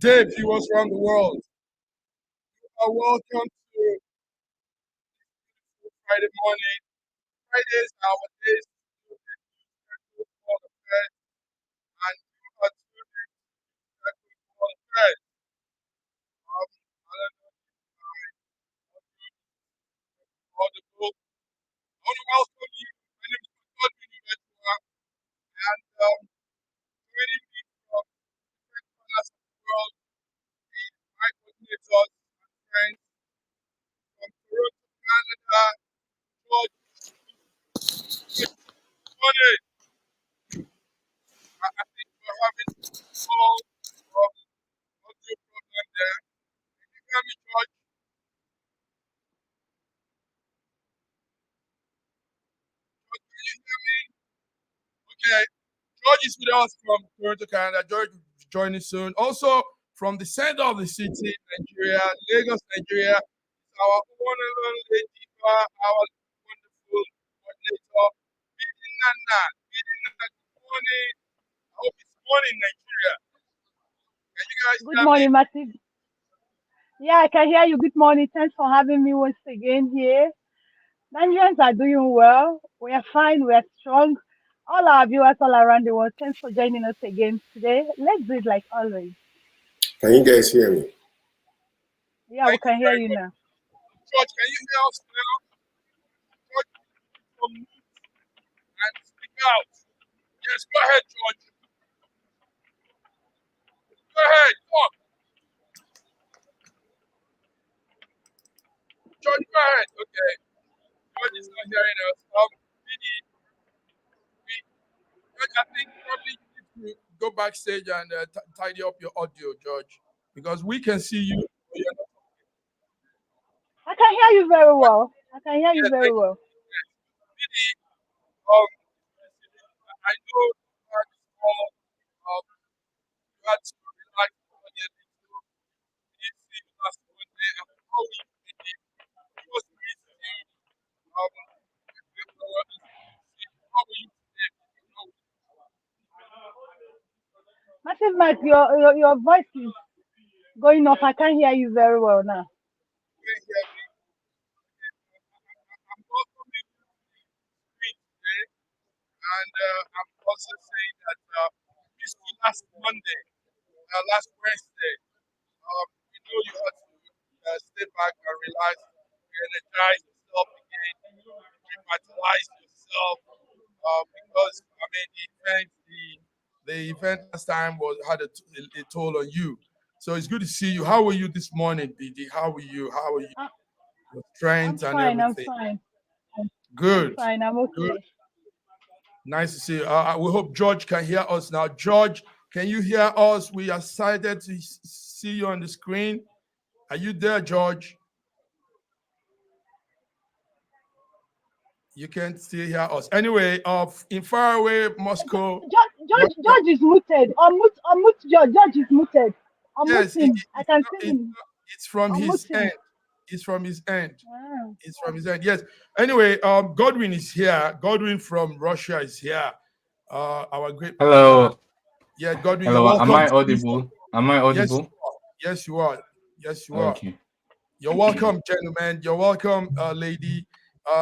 day, viewers around the world. You are welcome to Friday morning. Fridays are our days to do the football affairs, and you are tuned in to the football affairs. I don't know if I'm audible. I want to welcome you. My name is Godwin Ubetua, and joining me from different corners of the world is my coordinators and friends from Toronto, Canada, George. Good morning. I think we're having a small audio problem there. Can you hear me, George? George, can you hear me? Okay. George is with us from Toronto, Canada. George will be joining soon. Also, from the center of the city, Nigeria, Lagos, Nigeria, is our one and only Diva, our wonderful coordinator, Bidin Nana. Bidin Nana, good morning. I hope it's morning, Nigeria. Can you guys Good hear me? morning, Massive. Yeah, I can hear you. Good morning. Thanks for having me once again here. Nigerians are doing well. We are fine. We are strong. All our viewers all around the world, thanks for joining us again today. Let's do it like always. Can you guys hear me? Yeah, we Thank you can hear very you much. now. George, can you hear us now? George, from mute and speak out. Yes, go ahead, George. Go ahead, talk. George, go ahead. Okay. George is not hearing us. Biddy, George, I think probably you need to go backstage and tidy up your audio, George, because we can see you. But you're not. I can hear you very well. I can hear you Yes, very thank you. well. Yes. Biddy, um, I know you had small, you had to relax on your little easy last Monday. And how are you, Biddy? It was missed you. How are you today? How Massive Mike, your voice is going off. I can't hear you very well now. can you hear me? I'm welcoming you to the screen today. And I'm also saying that missed you last Monday, last Wednesday. We know you had to stay back and relax, re-energize yourself again, revitalize yourself. Because I mean, the event last time had a toll on you. So it's good to see you. How are you this morning, BD? How are you? How are you? I- Your I'm strength and fine. I'm everything. fine. I'm Good. fine. I'm Good. okay. Nice to see you. We hope George can hear us now. George, can you hear us? We are excited to see you on the screen. Are you there, George? You can still hear us. Anyway, in faraway Moscow. George is muted. Unmute George. George is muted. Unmute Yes, him. I can see him. it's from his Unmute him. end. It's from his end. Ah. It's from his end. Yes. Anyway, Godwin is here. Godwin from Russia is here. Our great. Hello. Yeah, Godwin, you're Hello. Am welcome. I audible? Am I Yes, audible? you are. Yes, you are. Yes, you are. Okay. You're welcome, gentlemen. You're welcome, lady.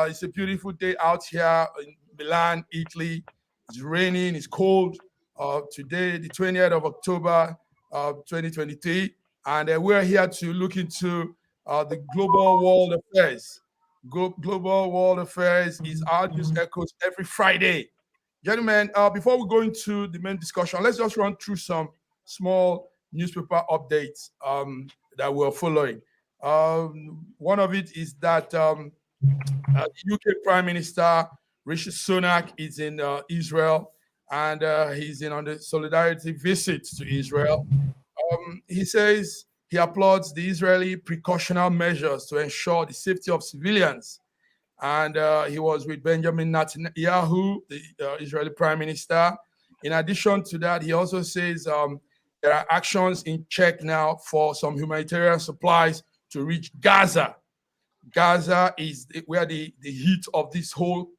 It's a beautiful day out here in Milan, Italy. It's raining, it's cold. Today, the 20th of October, 2023. And we're here to look into the global world affairs. Global world affairs is our news echoes every Friday. Gentlemen, before we go into the main discussion, let's just run through some small newspaper updates that we're following. One of it is that the UK Prime Minister Rishi Sunak is in Israel, and he's in on the solidarity visit to Israel. He says he applauds the Israeli precautionary measures to ensure the safety of civilians. And he was with Benjamin Netanyahu, the Israeli Prime Minister. In addition to that, he also says there are actions in check now for some humanitarian supplies to reach Gaza. Gaza is where the heat of this whole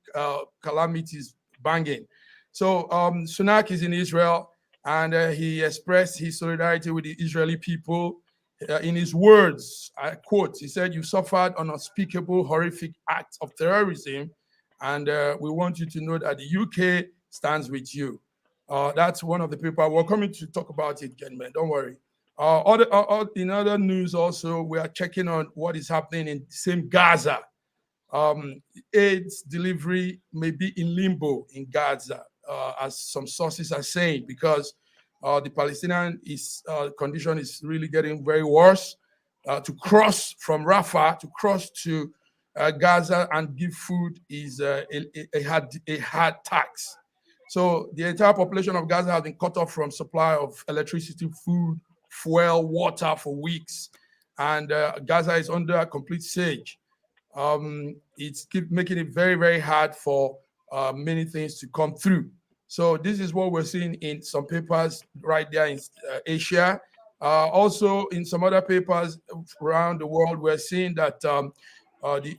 calamity is banging. So Sunak is in Israel. and he expressed his solidarity with the Israeli people. In his words, I quote, he said, "You suffered an unspeakable, horrific act of terrorism, and we want you to know that the UK stands with you." That's one of the people. We're coming to talk about it, gentlemen. Don't worry. In other news, also, we are checking on what is happening in the same Gaza. Aid's delivery may be in limbo in Gaza, as some sources are saying, because the Palestinian condition is really getting very worse. To cross from Rafah to cross to Gaza and give food is a hard tax. So the entire population of Gaza has been cut off from supply of electricity, food, fuel, water for weeks, and Gaza is under a complete siege. It's making it very, very hard for many things to come through. So this is what we're seeing in some papers right there in Asia. Also, in some other papers around the world, we're seeing that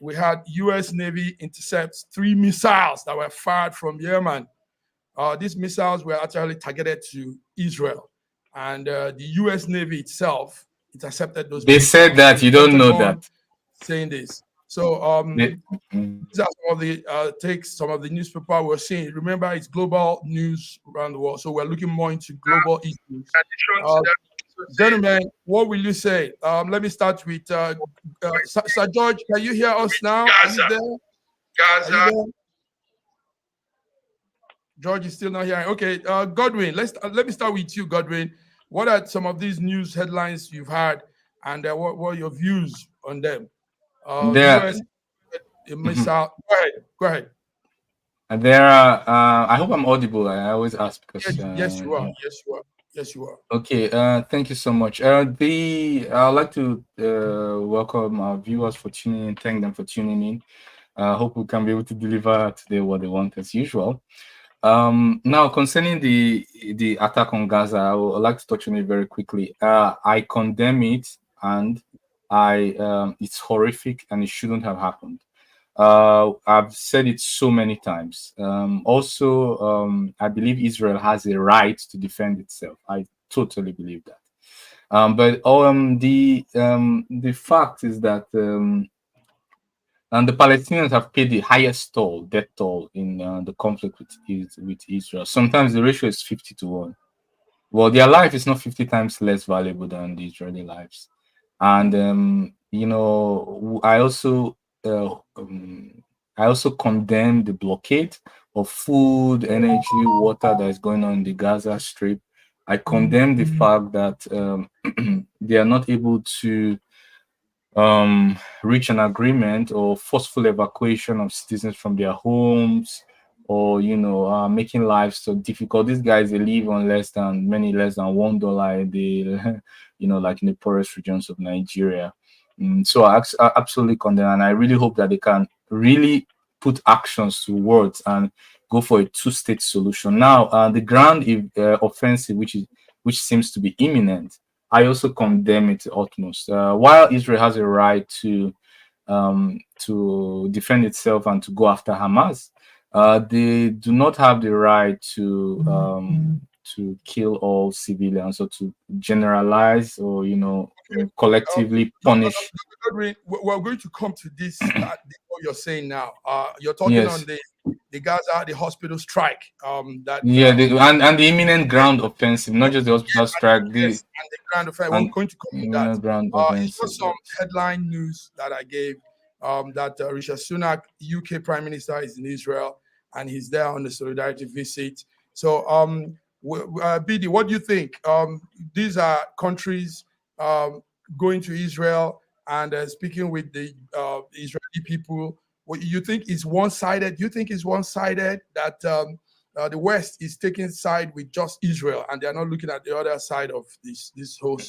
we had U.S. Navy intercepts 3 missiles that were fired from Yemen. These missiles were actually targeted to Israel, and the U.S. Navy itself intercepted those They missiles. said that you don't know that. Saying this. So these are some of the takes, some of the newspaper we're seeing. Remember, it's global news around the world, so we're looking more into global issues. Gentlemen, what will you say? Let me start with Sir George. Can you hear us now? Are you there? Are you there? George is still not here. Okay, Godwin, let me start with you, Godwin. What are some of these news headlines you've had, and what are your views on them? US missile. Go ahead. There are. I hope I'm audible. I always ask because. Yes, you are. Yes, you are. Okay. Thank you so much. I'd like to welcome our viewers for tuning in. Thank them for tuning in. Hope we can be able to deliver today what they want as usual. Now, concerning the attack on Gaza, I would like to touch on it very quickly. I condemn it, and it's horrific, and it shouldn't have happened. I've said it so many times. I believe Israel has a right to defend itself. I totally believe that. But the fact is that and the Palestinians have paid the highest death toll in the conflict with Israel. Sometimes the ratio is 50-1. Well, their life is not 50 times less valuable than the Israeli lives. And I also condemn the blockade of food, energy, water that is going on in the Gaza Strip. I condemn the fact that they are not able to reach an agreement or forceful evacuation of citizens from their homes, or making life so difficult. These guys, they live on less than $1 a day, like in the poorest regions of Nigeria. So I absolutely condemn, and I really hope that they can really put actions to words and go for a two-state solution. Now, the ground offensive, which seems to be imminent, I also condemn it to utmost. While Israel has a right to defend itself and to go after Hamas, they do not have the right to kill all civilians, or to generalize, or collectively punish. We're going to come to this. What you're saying now. You're talking on the Gaza, the hospital strike. And the imminent ground offensive, not just the hospital strike. And the ground offensive. We're going to come to that. It's just some headline news that I gave. That Rishi Sunak, UK Prime Minister, is in Israel, and he's there on the solidarity visit. So, BD, what do you think? These are countries going to Israel and speaking with the Israeli people. What you think is one-sided? You think it's one-sided that the West is taking side with just Israel, and they're not looking at the other side of this whole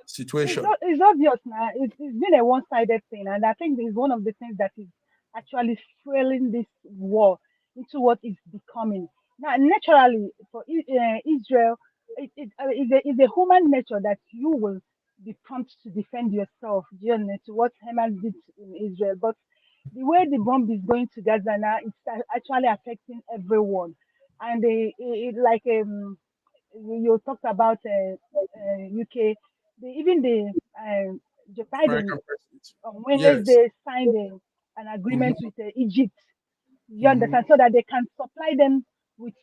situation? It's obvious now. It's been a one-sided thing, and I think it's one of the things that is actually fueling this war into what it's becoming. Now, naturally, for Israel, it's a human nature that you will be prompt to defend yourself, to what Hamas did in Israel. But the way the bomb is going to Gaza now, it's actually affecting everyone, and you talked about UK, even the Joe Biden American president. on Yes. Wednesday signed an agreement Mhm, with Egypt. You mhm. understand? So that they can supply them with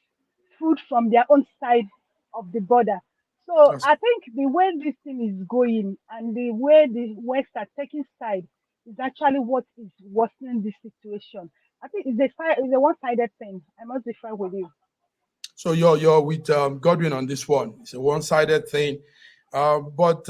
food from their own side of the border. So That's I think the way this thing is going and the way the West are taking side is actually what is worsening the situation. I think it's a one-sided thing. I must be frank with you. So you're with Godwin on this one. It's a one-sided thing, but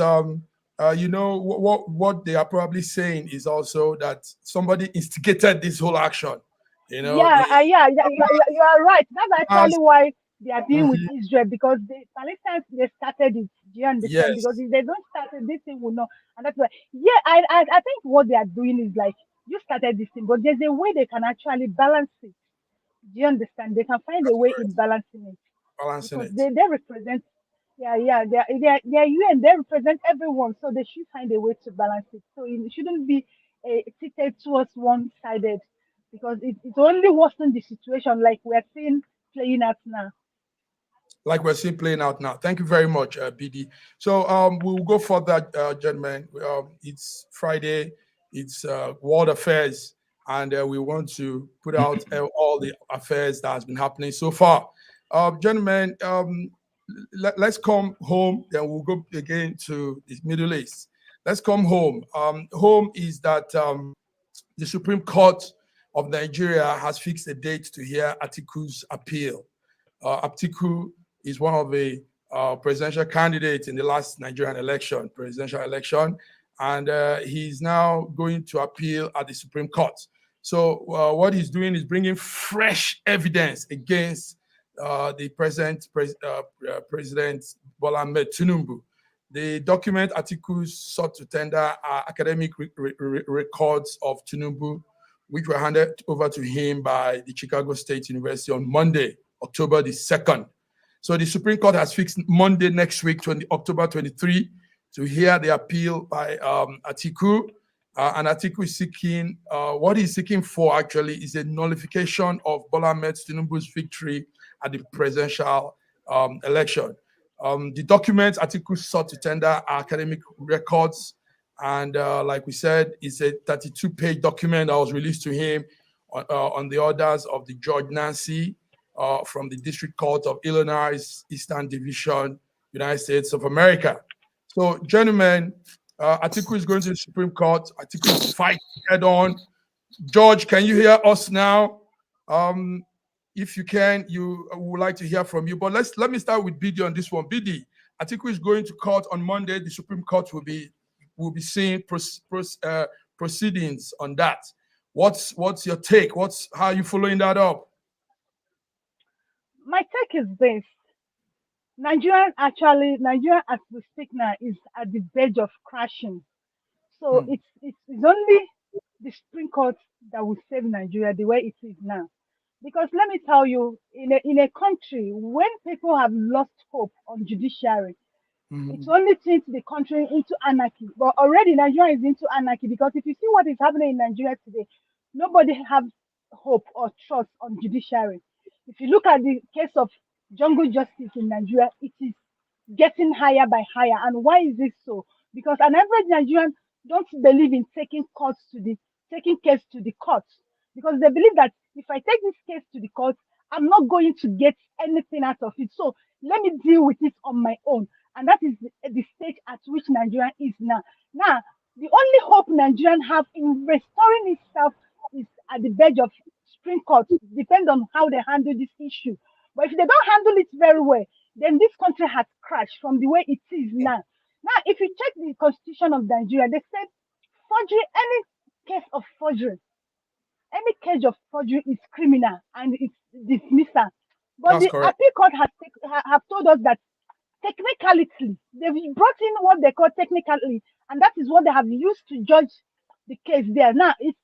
you know what they are probably saying is also that somebody instigated this whole action. You know, Yeah, the yeah, you are right. That's Hamas. actually why they are dealing with Mhm. Israel because the Palestinians they started it. Do you understand? Because Yes, if they don't start it, this thing will not. And that's why. Yeah, I think what they are doing is like you started this thing, but there's a way they can actually balance it. Do you understand? They can find a that's way in correct. balancing it Balancing because it. they represent. Yeah, they're UN. They represent everyone, so they should find a way to balance it. So it shouldn't be tilted towards one-sided because it's only worsening the situation like we're seeing playing out now. Like we're seeing playing out now. Thank you very much, BD. So we'll go further, gentlemen. It's Friday, it's world affairs, and we want to put out all the affairs that has been happening so far. Gentlemen, let's come home, then we'll go again to the Middle East. Let's come home. Home is that the Supreme Court of Nigeria has fixed a date to hear Atiku's appeal. Atiku is one of the presidential candidates in the last Nigerian presidential election, and he's now going to appeal at the Supreme Court. So what he's doing is bringing fresh evidence against the President Bola Ahmed Tinubu. The document Atiku sought to tender are academic records of Tinubu, which were handed over to him by the Chicago State University on Monday, October the 2nd. So the Supreme Court has fixed Monday next week, October 23, to hear the appeal by Atiku. And Atiku is seeking, what he's seeking for actually is a nullification of Bola Ahmed Tinubu's victory at the presidential election. The documents Atiku sought to tender are academic records. And like we said, it's a 32-page document that was released to him on the orders of the Judge Nancy from the District Court of Illinois, Eastern Division, United States of America. So, gentlemen, Atiku is going to the Supreme Court. Atiku is fighting head on. George, can you hear us now? If you can, you would like to hear from you. But let me start with BD on this one. BD, Atiku is going to court on Monday. The Supreme Court will be seeing proceedings on that. What's your take? How are you following that up? My take is this: Nigeria as we speak now is at the verge of crashing. So Hmm. it's only the Supreme Court that will save Nigeria the way it is now. Because let me tell you, in a country when people have lost hope on judiciary, it's Mhm. only turned the country into anarchy. But already Nigeria is into anarchy because if you see what is happening in Nigeria today, nobody has hope or trust on judiciary. If you look at the case of jungle justice in Nigeria, it is getting higher by higher. And why is this so? Because an average Nigerian don't believe in taking case to the courts because they believe that if I take this case to the court, I'm not going to get anything out of it. So let me deal with it on my own. And that is the stage at which Nigeria is now. Now, the only hope Nigerian have in restoring itself is at the verge of Supreme Court. Depends on how they handle this issue. But if they don't handle it very well, then this country has crashed from the way it is now. Now, if you check the constitution of Nigeria, they said forgery, any case of forgery is criminal and it's dismissal. But That's the correct. appeal court have told us that technicality, they've brought in what they call technically, and that is what they have used to judge the case there. Now it's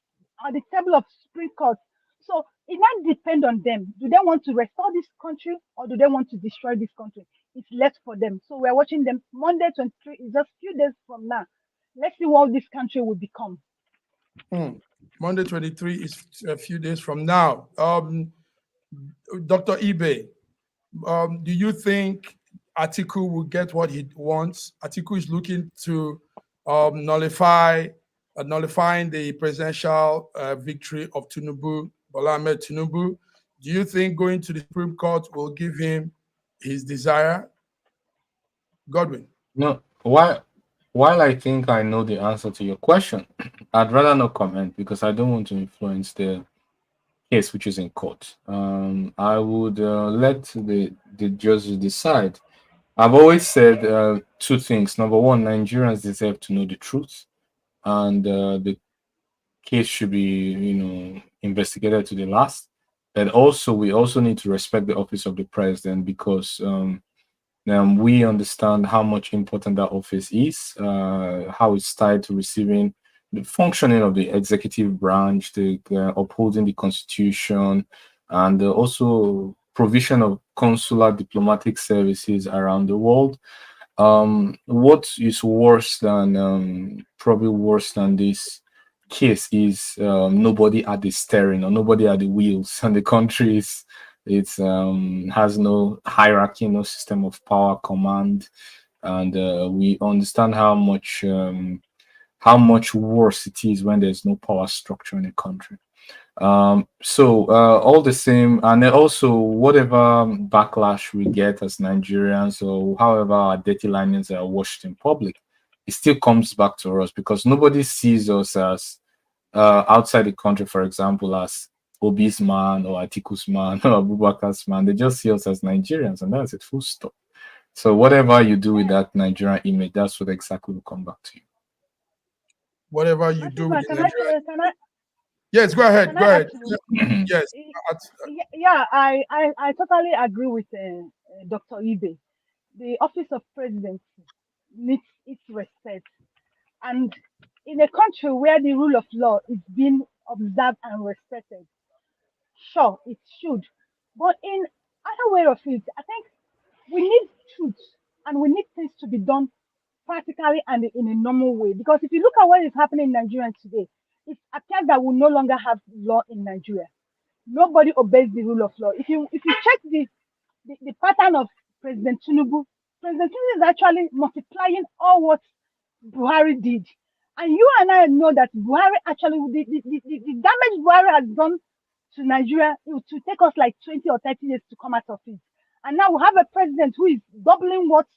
on the table of Supreme Court. So it now depends on them. Do they want to restore this country or do they want to destroy this country? It's left for them. So we're watching them. Monday 23 is just few days from now. Let's see what this country will become. Hmm. Monday 23 is a few days from now. Dr. Ibe, do you think Atiku will get what he wants. Atiku is looking to nullifying the presidential victory of Tinubu, Bola Ahmed Tinubu. Do you think going to the Supreme Court will give him his desire? Godwin. No, while I think I know the answer to your question, I'd rather not comment because I don't want to influence the case which is in court. I would let the judges decide. I've always said two things. Number one, Nigerians deserve to know the truth, and the case should be, investigated to the last. And also, we also need to respect the office of the president because we understand how much important that office is, how it's tied to receiving the functioning of the executive branch, the upholding the constitution, and also provision of consular diplomatic services around the world. What is worse than probably worse than this case is nobody at the steering or nobody at the wheels, and the country is it's has no hierarchy, no system of power command, and we understand how much worse it is when there's no power structure in a country. So all the same, and then also whatever backlash we get as Nigerians or however our dirty linings are washed in public, it still comes back to us because nobody sees us as outside the country, for example, as Obi's man or Atiku's man or Abubakar's man. They just see us as Nigerians, and that's it, full stop. So whatever you do with that Nigerian image, that's what exactly will come back to you. Whatever you do with the Can Nigerian. can I, Yes, go ahead. can Go I ahead. actually? Yes. Yeah, I totally agree with Dr. Ibe. The office of presidency needs its respect. And in a country where the rule of law is being observed and respected, sure, it should. But in other way of it, I think we need truth and we need things to be done practically and in a normal way. Because if you look at what is happening in Nigeria today, it appears that we no longer have law in Nigeria. Nobody obeys the rule of law. If you check the pattern of President Tinubu, President Tinubu is actually multiplying all what Buhari did. And you and I know that Buhari actually, the damage Buhari has done to Nigeria, it will take us like 20 or 30 years to come out of it. And now we have a president who is doubling what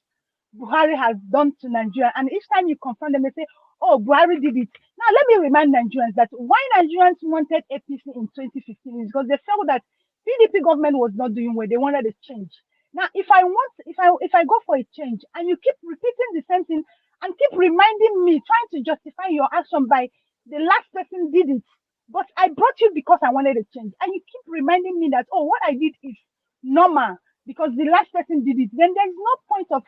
Buhari has done to Nigeria. And each time you confront them, they say, oh, Buhari did it. Now, let me remind Nigerians that why Nigerians wanted APC in 2015 is because they felt that PDP government was not doing well. They wanted a change. Now, if I go for a change and you keep repeating the same thing and keep reminding me, trying to justify your action by the last person did it, but I brought you because I wanted a change, and you keep reminding me that, oh, what I did is normal because the last person did it, then there's no point of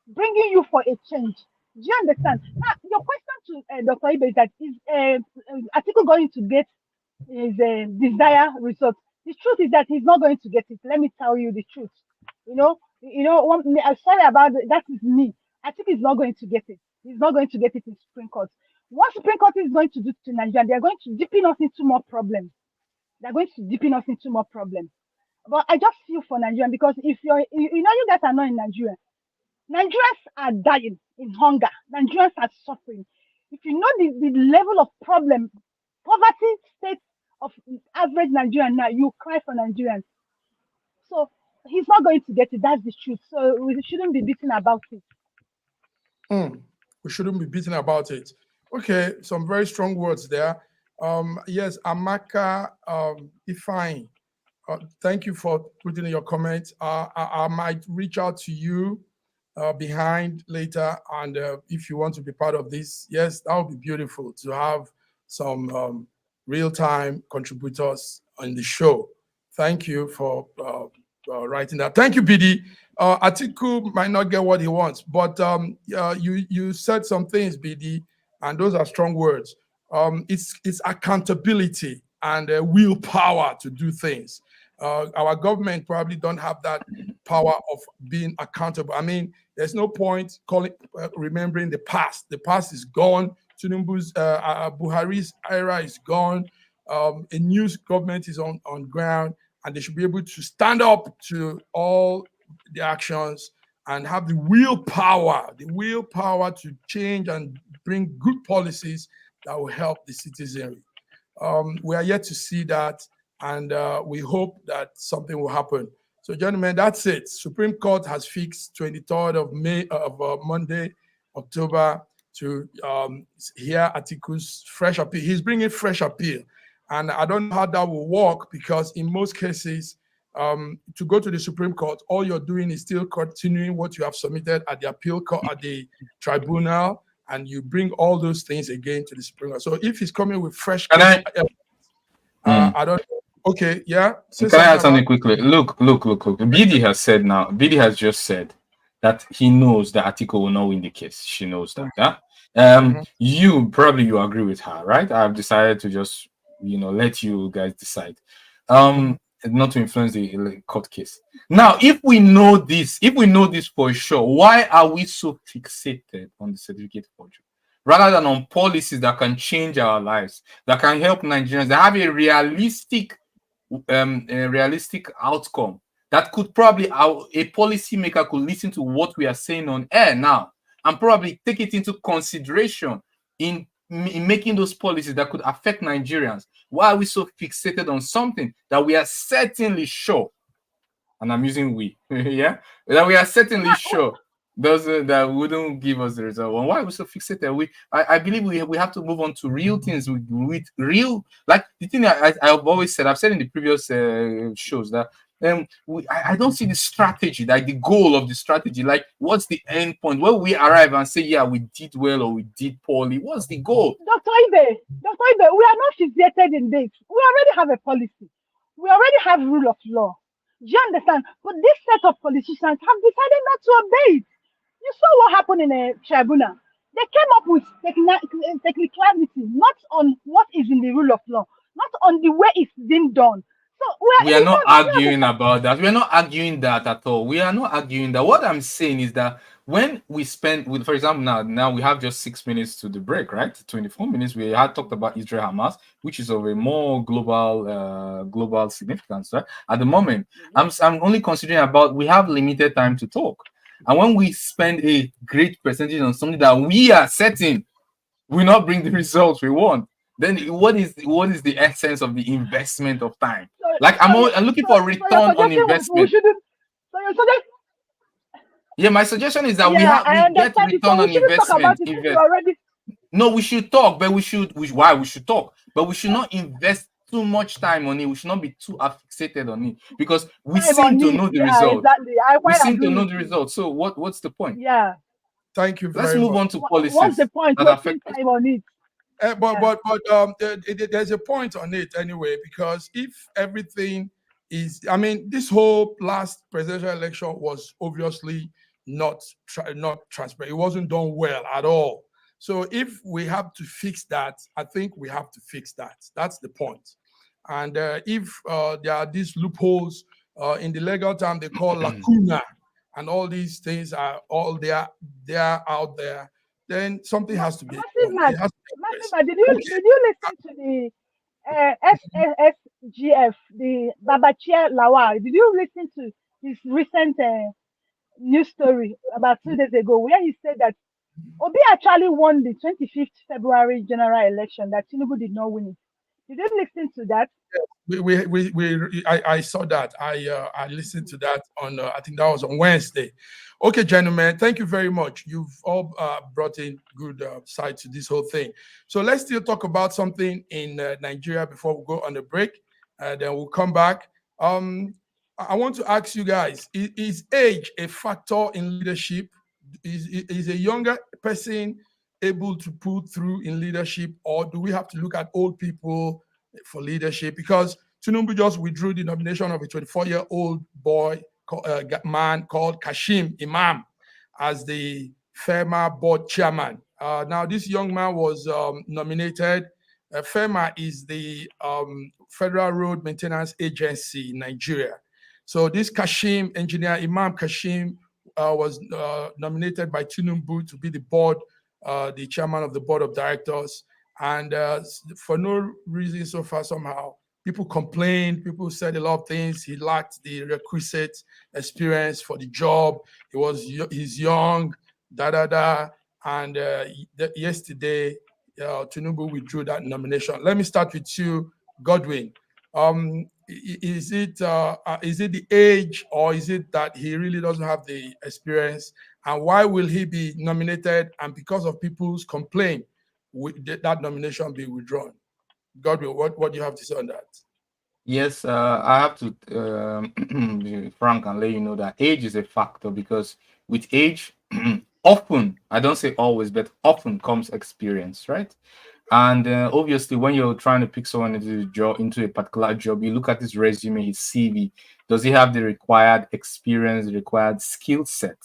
bringing you for a change. Do you understand? Now, your question to Dr. Ibe is that is Atiku going to get his desired result? The truth is that he's not going to get it. Let me tell you the truth. I'm sorry about it. That is me. Atiku is not going to get it. He's not going to get it in Supreme Court. What Supreme Court is going to do to Nigeria, they are going to deepen us into more problems. They're going to deepen us into more problems. But I just feel for Nigeria because if you guys are not in Nigeria, Nigerians are dying in hunger. Nigerians are suffering. If you know the level of problem, poverty state of average Nigerian now, you cry for Nigerians. So he's not going to get it. That's the truth. So we shouldn't be beating about it. We shouldn't be beating about it. Okay, some very strong words there. Yes, Amaka Ifeanyi, thank you for putting in your comments. I might reach out to you behind later, and if you want to be part of this, yes, that would be beautiful to have some real-time contributors on the show. Thank you for writing that. Thank you, BD. Atiku might not get what he wants, but you said some things, BD, and those are strong words. It's accountability and willpower to do things. Our government probably don't have that power of being accountable. I mean, there's no point remembering the past. The past is gone. Tinubu's Buhari's era is gone. A new government is on ground, and they should be able to stand up to all the actions and have the willpower to change and bring good policies that will help the citizenry. We are yet to see that, and we hope that something will happen. So, gentlemen, that's it. Supreme Court has fixed 23rd of May of Monday, October, to hear Atiku's fresh appeal. He's bringing fresh appeal, and I don't know how that will work, because in most cases, to go to the Supreme Court, all you're doing is still continuing what you have submitted at the appeal court, at the tribunal, and you bring all those things again to the Supreme Court. So if he's coming with fresh, I don't. Okay, yeah. Can I add something quickly? Look. BD has said now. BD has just said that he knows that Atiku will not win the case. She knows that. Yeah. You agree with her, right? I've decided to just let you guys decide. Not to influence the court case. Now, if we know this for sure, why are we so fixated on the certificate forgery rather than on policies that can change our lives, that can help Nigerians, that have a realistic outcome, that could probably a policymaker could listen to what we are saying on air now and probably take it into consideration in making those policies that could affect Nigerians? Why are we so fixated on something that we are certainly sure, and I'm using we, yeah, that we are certainly sure that wouldn't give us the result? And why are we so fixated? I believe we have to move on to real things with real, like the thing I've always said, I've said in the previous shows that I don't see the strategy, like the goal of the strategy, like what's the end point where we arrive and say, yeah, we did well or we did poorly. What's the goal? Dr. Ibe, we are not fixated in this. We already have a policy. We already have rule of law. Do you understand? But this set of politicians have decided not to obey it. You saw what happened in a tribunal. They came up with technicality, not on what is in the rule of law, not on the way it's being done. So we are not arguing about that. We are not arguing that at all. We are not arguing that. What I'm saying is that when we spend, for example, now we have just 6 minutes to the break, right? 24 minutes. We had talked about Israel Hamas, which is of a more global significance, right? At the moment, I'm only considering about we have limited time to talk. And when we spend a great percentage on something that we are certain will not bring the results we want, then what is the essence of the investment of time? I'm looking for a return on investment. My suggestion is that we get return on investment. No, we should talk, but we should talk, but we should not invest too much time on it. We should not be too fixated on it, because we seem to know the result. Exactly. We seem to know the result. So what's the point? Yeah. Thank you very much. Let's move on to policies. What's the point? That affect time on it? There's a point on it anyway, because if everything is, this whole last presidential election was obviously not transparent. It wasn't done well at all. So if we have to fix that, I think we have to fix that. That's the point. And if there are these loopholes in the legal term, they call lacuna, and all these things are all there out there, then something has to be. Did you listen to the SSGF, the Babachir Lawal? Did you listen to his recent news story about 2 days ago, where he said that Obi actually won the 25th February general election, that Tinubu did not win it? Did you listen to that? I saw that. I listened to that on I think that was on Wednesday. Okay, gentlemen, thank you very much. You've all brought in good side to this whole thing. So let's still talk about something in Nigeria before we go on the break. Then we'll come back. I want to ask you guys: is age a factor in leadership? Is a younger person able to pull through in leadership, or do we have to look at old people for leadership? Because Tinubu just withdrew the nomination of a 24-year-old man called Kashim Imam as the FERMA board chairman. Now, this young man was nominated. FERMA is the Federal Road Maintenance Agency in Nigeria. So this Kashim, engineer Imam Kashim, was nominated by Tinubu to be the chairman of the board of directors. And for no reason so far, somehow, People complained. People said a lot of things. He lacked the requisite experience for the job. He's young, And yesterday, Tinubu withdrew that nomination. Let me start with you, Godwin. Is it the age, or is it that he really doesn't have the experience? And why will he be nominated? And because of people's complaint, that nomination be withdrawn? Godwin, what do you have to say on that? Yes, I have to be frank and let you know that age is a factor, because with age, often, I don't say always, but often comes experience, right? And obviously, when you're trying to pick someone into a particular job, you look at his resume, his CV. Does he have the required experience, the required skill set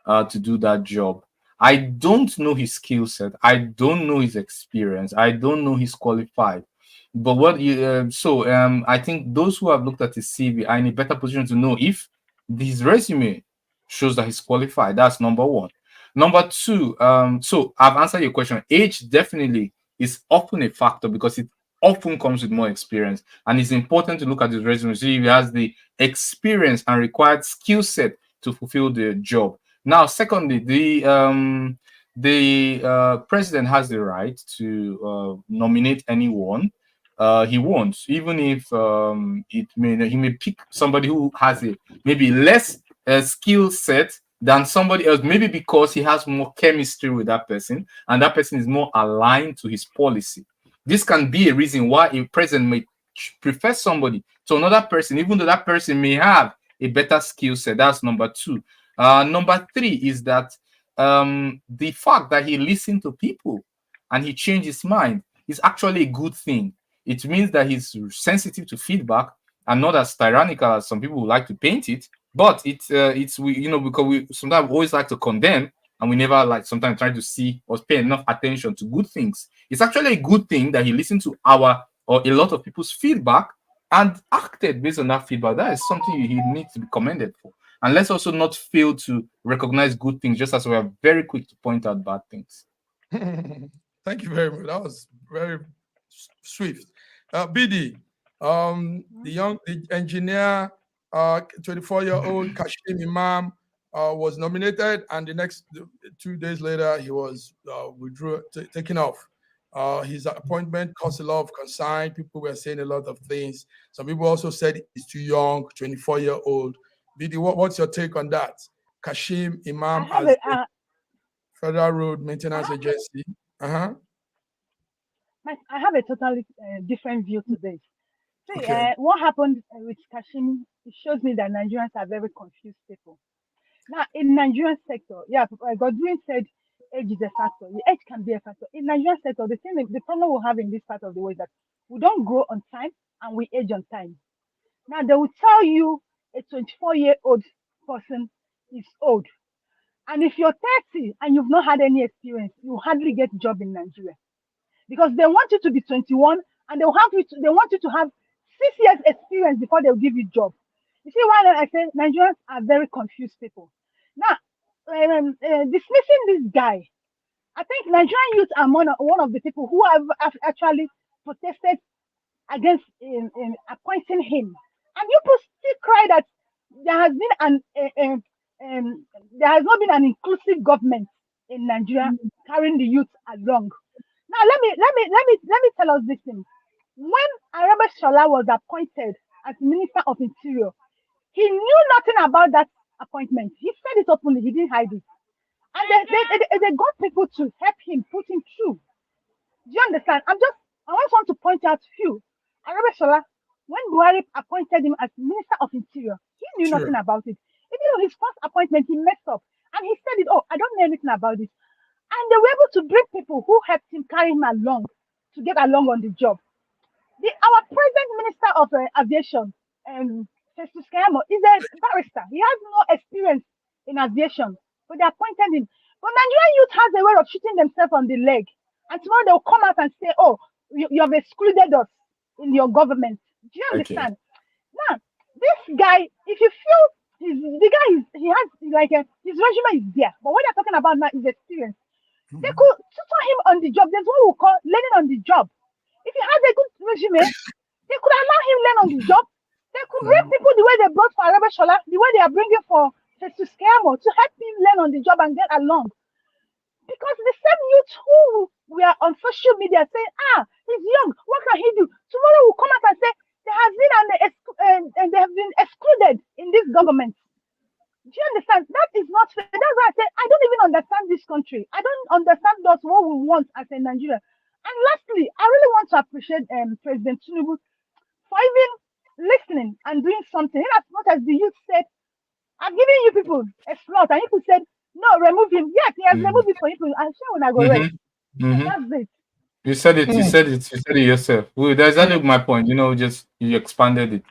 to do that job? I don't know his skill set. I don't know his experience. I don't know he's qualified. But what you I think those who have looked at his CV are in a better position to know if his resume shows that he's qualified. That's number one. Number two, so I've answered your question. Age definitely is often a factor, because it often comes with more experience, and it's important to look at his resume, see if he has the experience and required skill set to fulfill the job. Now, secondly, the president has the right to nominate anyone. He won't, even if he may pick somebody who has a maybe less skill set than somebody else, maybe because he has more chemistry with that person and that person is more aligned to his policy. This can be a reason why a president may prefer somebody to another person, even though that person may have a better skill set. That's number two. Number three is that the fact that he listened to people and he changed his mind is actually a good thing. It means that he's sensitive to feedback and not as tyrannical as some people would like to paint it. But it's because we sometimes always like to condemn, and we never sometimes try to see or pay enough attention to good things. It's actually a good thing that he listened to a lot of people's feedback and acted based on that feedback. That is something he needs to be commended for. And let's also not fail to recognize good things, just as we are very quick to point out bad things. Thank you very much. That was very swift. BD, the engineer, 24-year-old Kashim Imam, was nominated, and the next 2 days later, he was taken off. His appointment caused a lot of concern. People were saying a lot of things. Some people also said he's too young, 24-year-old. BD, what's your take on that? Kashim Imam as Federal Road Maintenance Agency. I have a totally different view to this. See, Okay. what happened with Kashim, it shows me that Nigerians are very confused people. Now, in Nigerian sector, Godwin said age is a factor. The age can be a factor. In Nigerian sector, the problem we have in this part of the world is that we don't grow on time and we age on time. Now, they will tell you a 24-year-old person is old. And if you're 30 and you've not had any experience, you hardly get a job in Nigeria. Because they want you to be 21 and they want you to have 6 years experience before they'll give you a job. You see why I say Nigerians are very confused people. Now, dismissing this guy, I think Nigerian youth are one of the people who have actually protested against appointing him. And people still cry that there has not been an inclusive government in Nigeria carrying the youth along. Now let me tell us this thing. When Arabe Shola was appointed as Minister of Interior, he knew nothing about that appointment. He said it openly. He didn't hide it. And they got people to help him put him through. Do you understand? I just want to point out few. Arabe Shola, when Buhari appointed him as Minister of Interior, he knew nothing about it. Even on his first appointment, he messed up. And he said it, I don't know anything about this. And they were able to bring people who helped him carry him along to get along on the job. Our present Minister of Aviation, Festus Kayamo, is a barrister. He has no experience in aviation, but they appointed him. But Nigerian youth has a way of shooting themselves on the leg. And tomorrow they'll come out and say, you have excluded us in your government. Do you understand? Okay. Now, this guy, if you feel his resume is there, but what they're talking about now is experience. Mm-hmm. They could tutor him on the job. There's what we call learning on the job. If he has a good resume, They could allow him learn on the job. They could bring people the way they brought for Araba Shola, the way they are bringing for Jesus Kemo to help him learn on the job and get along. Because the same youth who were on social media saying, he's young, what can he do? Tomorrow will come out and say, they have been excluded in this government. Do you understand? That is not fair. That's why I say, I don't even understand this country. I don't understand what we want as a Nigeria. And lastly, I really want to appreciate President Tinubu for even listening and doing something. In as much as the youth said, I'm giving you people a slot, and people said, no, remove him. Yes, he has removed it for people. I'm sure when I go rest. That's it. You said it. You said it yourself. Well, that's exactly my point. Just you expanded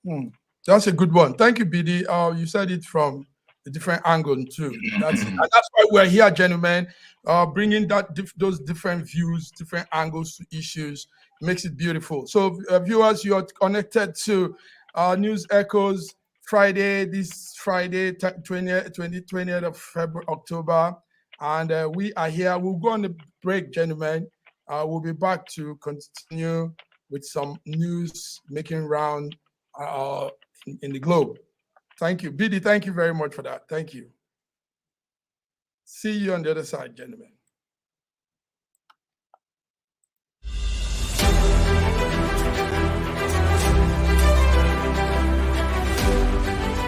it. That's a good one. Thank you, BD. You said it from a different angle too. That's why we're here, gentlemen, bringing those different views, different angles to issues. Makes it beautiful. So, viewers, you're connected to News Echoes this Friday, 20th of February, October, and we are here. We'll go on a break, gentlemen. We'll be back to continue with some news making round in the globe. Thank you. BD, thank you very much for that. Thank you. See you on the other side, gentlemen.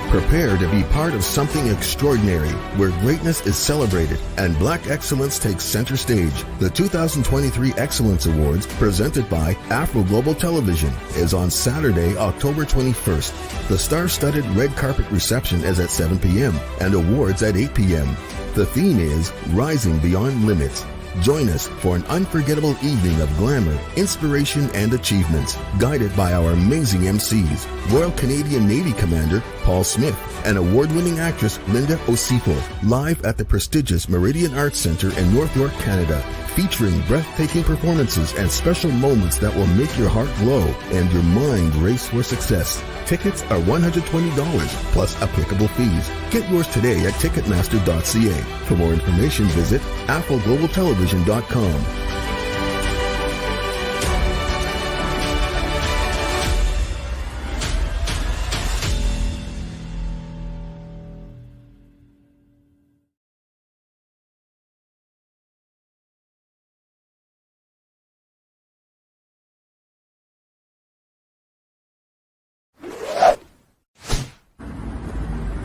Prepare to be part of something extraordinary where greatness is celebrated and Black excellence takes center stage. The 2023 Excellence Awards, presented by Afro Global Television, is on Saturday, October 21st. The star-studded red carpet reception is at 7 p.m. and awards at 8 p.m. The theme is Rising Beyond Limits. Join us for an unforgettable evening of glamour, inspiration, and achievements, guided by our amazing MCs, Royal Canadian Navy Commander Paul Smith and award-winning actress Linda Osifo, live at the prestigious Meridian Arts Centre in North York, Canada, featuring breathtaking performances and special moments that will make your heart glow and your mind race for success. Tickets are $120 plus applicable fees. Get yours today at Ticketmaster.ca. For more information, visit AfroGlobalTelevision.com.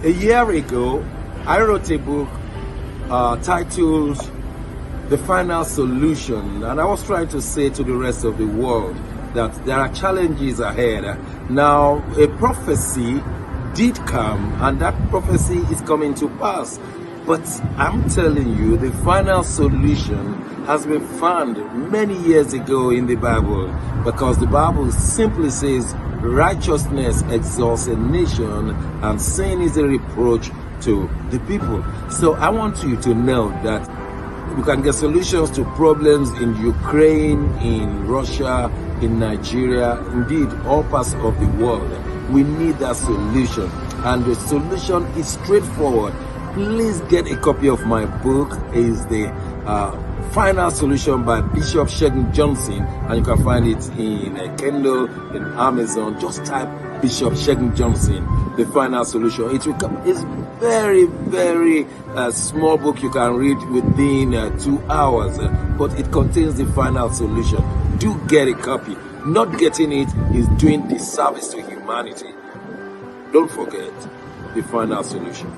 A year ago, I wrote a book titled The Final Solution, and I was trying to say to the rest of the world that there are challenges ahead. Now, a prophecy did come, and that prophecy is coming to pass. But I'm telling you, the final solution has been found many years ago in the Bible, because the Bible simply says righteousness exalts a nation and sin is a reproach to the people. So I want you to know that you can get solutions to problems in Ukraine, in Russia, in Nigeria, indeed all parts of the world. We need that solution, and the solution is straightforward. Please get a copy of my book. It's the Final Solution by Bishop Shegun Johnson, and you can find it in Kindle, in Amazon. Just type Bishop Shegun Johnson, The Final Solution. It will come. It's very, very small book you can read within 2 hours, but it contains the final solution. Do get a copy. Not getting it is doing disservice to humanity. Don't forget The Final Solution.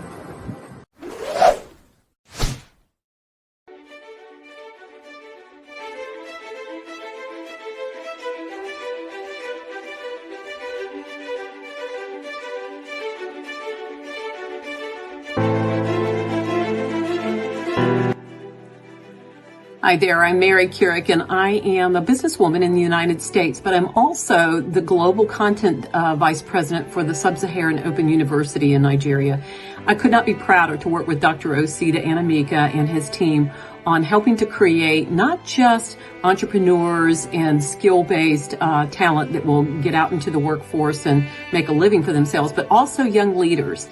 Hi there, I'm Mary Keurig, and I am a businesswoman in the United States, but I'm also the Global Content Vice President for the Sub-Saharan Open University in Nigeria. I could not be prouder to work with Dr. Osita Anamika and his team on helping to create not just entrepreneurs and skill-based talent that will get out into the workforce and make a living for themselves, but also young leaders.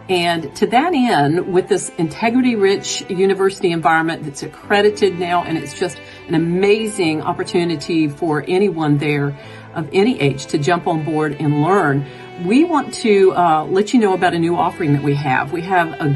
And to that end, with this integrity-rich university environment that's accredited now, and it's just an amazing opportunity for anyone there, of any age to jump on board and learn. We want to let you know about a new offering that we have. We have a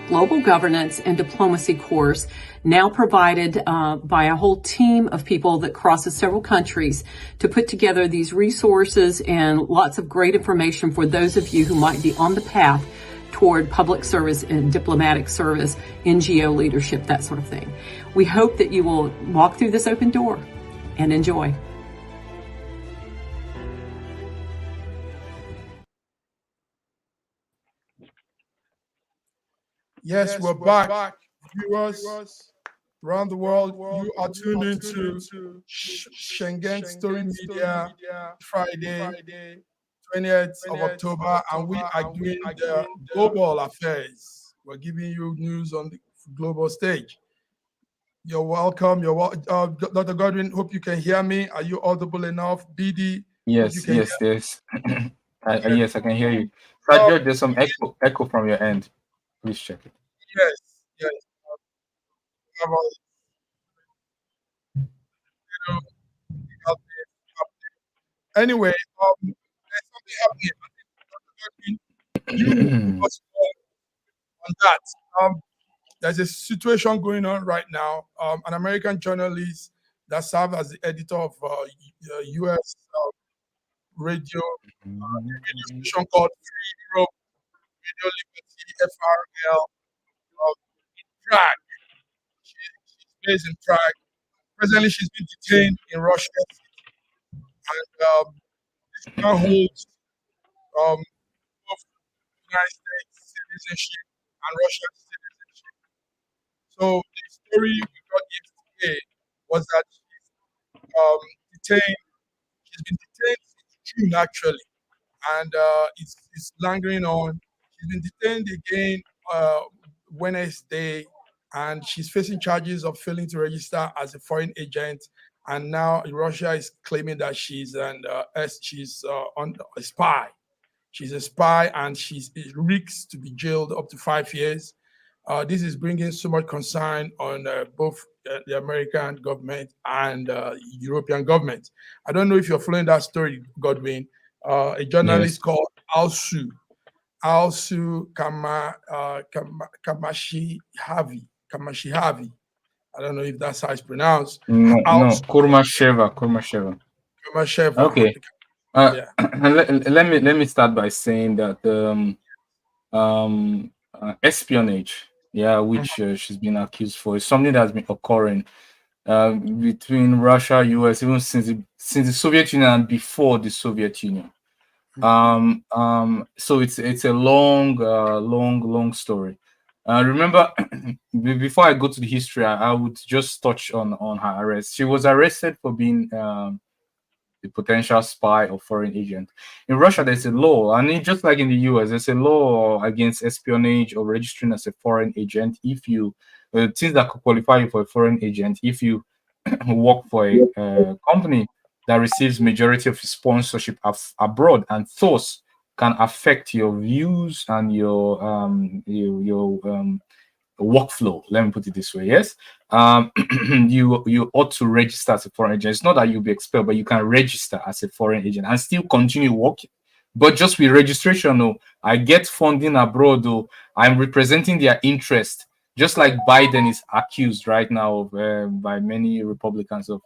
global governance and diplomacy course now provided by a whole team of people that crosses several countries to put together these resources and lots of great information for those of you who might be on the path toward public service and diplomatic service, NGO leadership, that sort of thing. We hope that you will walk through this open door and enjoy. Yes, we're back. Viewers around the world, you are tuned into Schengen Story Media Friday, 20th of October, and we are doing the global affairs. We're giving you news on the global stage. You're welcome. Dr. Godwin, hope you can hear me. Are you audible enough? BD? Yes. Yes, I can hear you. George, there's some echo from your end. Please check it. Yes. Anyway, there's something happening. You was on that. There's a situation going on right now. An American journalist that served as the editor of U.S. radio station called Free Europe Radio Liberty FRL in Prague. She's based in Prague. Presently, she's been detained in Russia, and this man holds both United States citizenship and Russian citizenship. So the story we got yesterday was that she's detained. She's been detained since June actually, and it's lingering on. She's been detained again Wednesday, and she's facing charges of failing to register as a foreign agent. And now Russia is claiming that she's a spy. She's a spy, and it risks to be jailed up to 5 years. This is bringing so much concern on both the American government and European government. I don't know if you're following that story, Godwin. A journalist called Alsu Kamashihavi. I don't know if that's how it's pronounced. No, Kurmasheva. Okay. Let me start by saying that espionage, which she's been accused for, is something that's been occurring between Russia, US, even since the Soviet Union and before the Soviet Union. So it's a long story. Remember, before I go to the history, I would just touch on her arrest. She was arrested for being a potential spy or foreign agent. In Russia, there's a law, and just like in the US, there's a law against espionage or registering as a foreign agent. If you things that could qualify you for a foreign agent, if you work for a company that receives majority of sponsorship abroad, and thus can affect your views and your workflow. Let me put it this way. Yes, you ought to register as a foreign agent. It's not that you'll be expelled, but you can register as a foreign agent and still continue working. But just with registration, I get funding abroad, I'm representing their interest. Just like Biden is accused right now by many Republicans of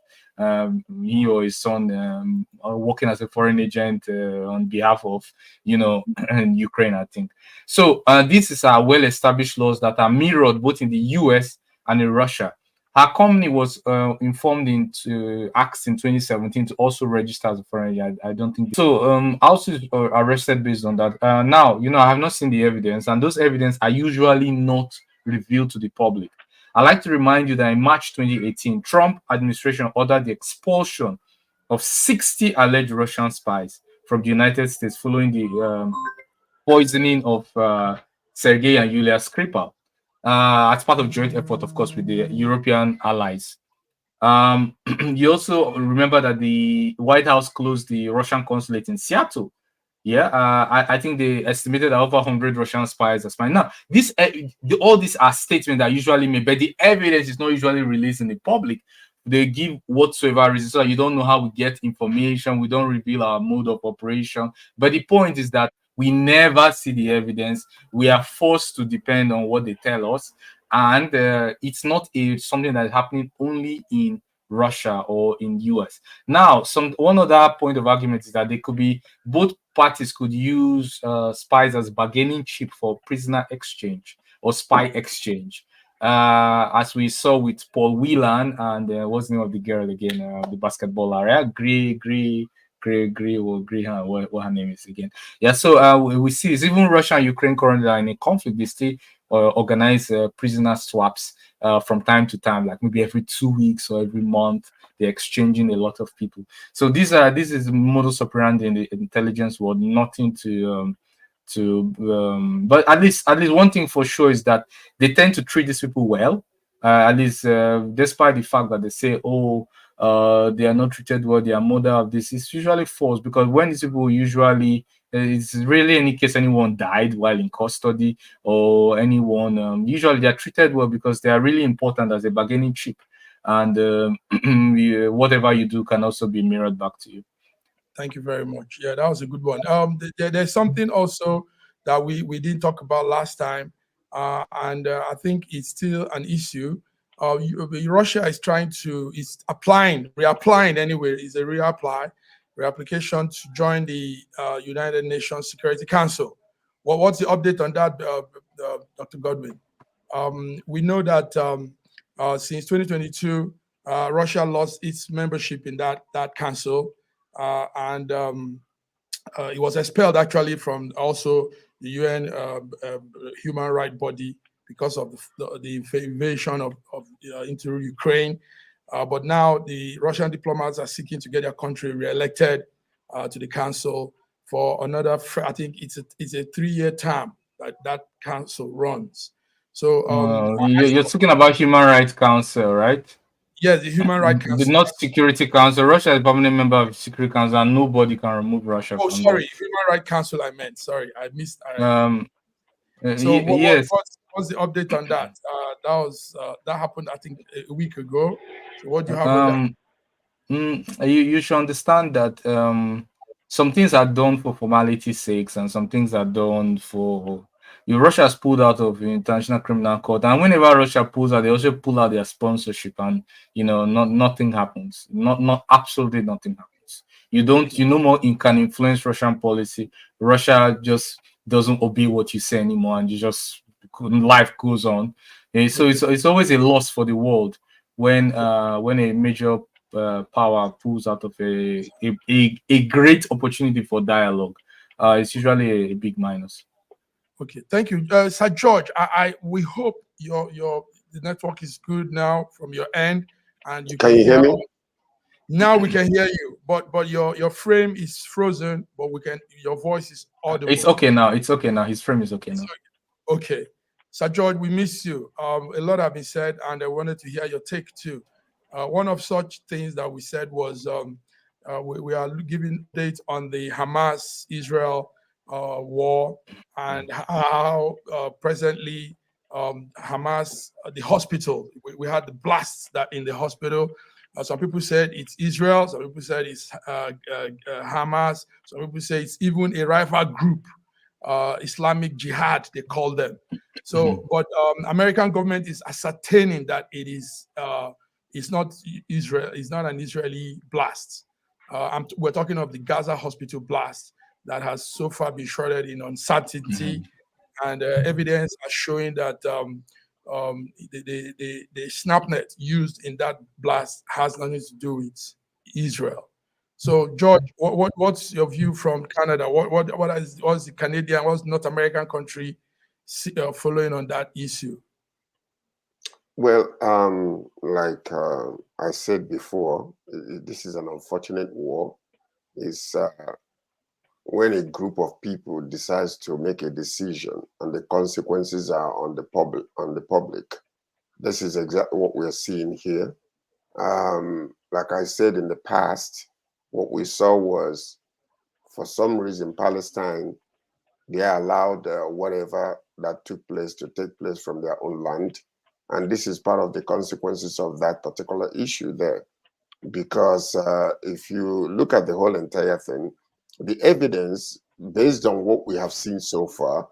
he or his son working as a foreign agent on behalf of, Ukraine, I think. So these is our well-established laws that are mirrored both in the US and in Russia. Her company was informed into acts in 2017 to also register as a foreign agent. I don't think so. Also arrested based on that. Now, I have not seen the evidence, and those evidence are usually not revealed to the public. I'd like to remind you that in March 2018, Trump administration ordered the expulsion of 60 alleged Russian spies from the United States following the poisoning of Sergei and Yulia Skripal as part of joint effort, of course, with the European allies. You also remember that the White House closed the Russian consulate in Seattle. I think they estimated that over 100 Russian spies are spying. Now, all these are statements that are usually made, but the evidence is not usually released in the public they give whatsoever reason, so you don't know how we get information. We don't reveal our mode of operation. But the point is that we never see the evidence. We are forced to depend on what they tell us, and it's not something that is happening only in Russia or in US. Now, one other point of argument is that they could be, both parties could use spies as bargaining chip for prisoner exchange or spy exchange, as we saw with Paul Whelan and what's the name of the girl again, the basketballer, yeah? What her name is again. Yeah, so we see it's even Russia and Ukraine currently are in a conflict. They still organize prisoner swaps from time to time, like maybe every 2 weeks or every month. They're exchanging a lot of people. So this is modus operandi in the intelligence world. Nothing but at least one thing for sure is that they tend to treat these people well. At least despite the fact that they say, oh, they are not treated well, they are murder of this, it's usually false, because when these people usually, it's really any case anyone died while in custody or anyone, usually they are treated well because they are really important as a bargaining chip, and whatever you do can also be mirrored back to you. Thank you very much. Yeah, that was a good one. There's something also that we didn't talk about last time, and I think it's still an issue. Russia is reapplying anyway, is a reapplication to join the United Nations Security Council. What's the update on that, Dr. Godwin? We know that since 2022, Russia lost its membership in that council. And it was expelled actually from also the UN human rights body because of the invasion of into Ukraine. But now the Russian diplomats are seeking to get their country re-elected to the council for another. I think it's a 3-year term that council runs. So you're talking about Human Rights Council, right? Yes, the Human Rights Council. Not Security Council. Russia is a permanent member of the Security Council, and nobody can remove Russia from sorry, that. Human Rights Council, I meant. Sorry, I missed. Yes. What's the update on that? That happened, I think, a week ago. So what do you have on that? You should understand that some things are done for formality's sakes, and some things are done for. Russia has pulled out of the International Criminal Court, and whenever Russia pulls out, they also pull out their sponsorship, and nothing happens. Not absolutely nothing happens. You no more can influence Russian policy. Russia just doesn't obey what you say anymore, and life goes on. And so it's always a loss for the world when a major power pulls out of a great opportunity for dialogue. It's usually a big minus. Okay, thank you, Sir George. We hope the network is good now from your end, and can you hear me? Now we can hear you, but your frame is frozen, but your voice is audible. It's okay now. His frame is okay now. Okay, Sir George, we miss you. A lot have been said, and I wanted to hear your take too. One of such things that we said was we are giving updates on the Hamas-Israel war, and how presently Hamas, the hospital, we had the blasts that in the hospital. Some people said it's Israel. Some people said it's Hamas. Some people say it's even a rival group, Islamic Jihad, they call them. So, but American government is ascertaining that it is it's not Israel. It's not an Israeli blast. We're talking of the Gaza hospital blast that has so far been shrouded in uncertainty, and evidence are showing that the snapnet used in that blast has nothing to do with Israel. So, George, what's your view from Canada? What's the Canadian, what's North American country following on that issue? Well, like I said before, this is an unfortunate war. It's when a group of people decides to make a decision and the consequences are on the public. This is exactly what we're seeing here. Like I said in the past, what we saw was, for some reason, Palestine, they allowed whatever that took place to take place from their own land. And this is part of the consequences of that particular issue there. Because if you look at the whole entire thing, the evidence, based on what we have seen so far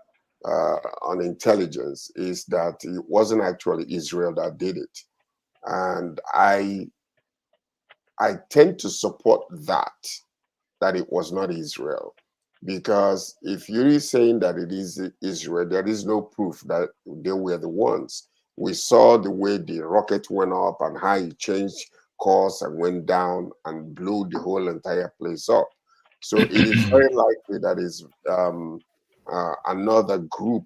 on intelligence, is that it wasn't actually Israel that did it. And I tend to support that it was not Israel. Because if you're saying that it is Israel, there is no proof that they were the ones. We saw the way the rocket went up and how it changed course and went down and blew the whole entire place up. So it is very likely that is another group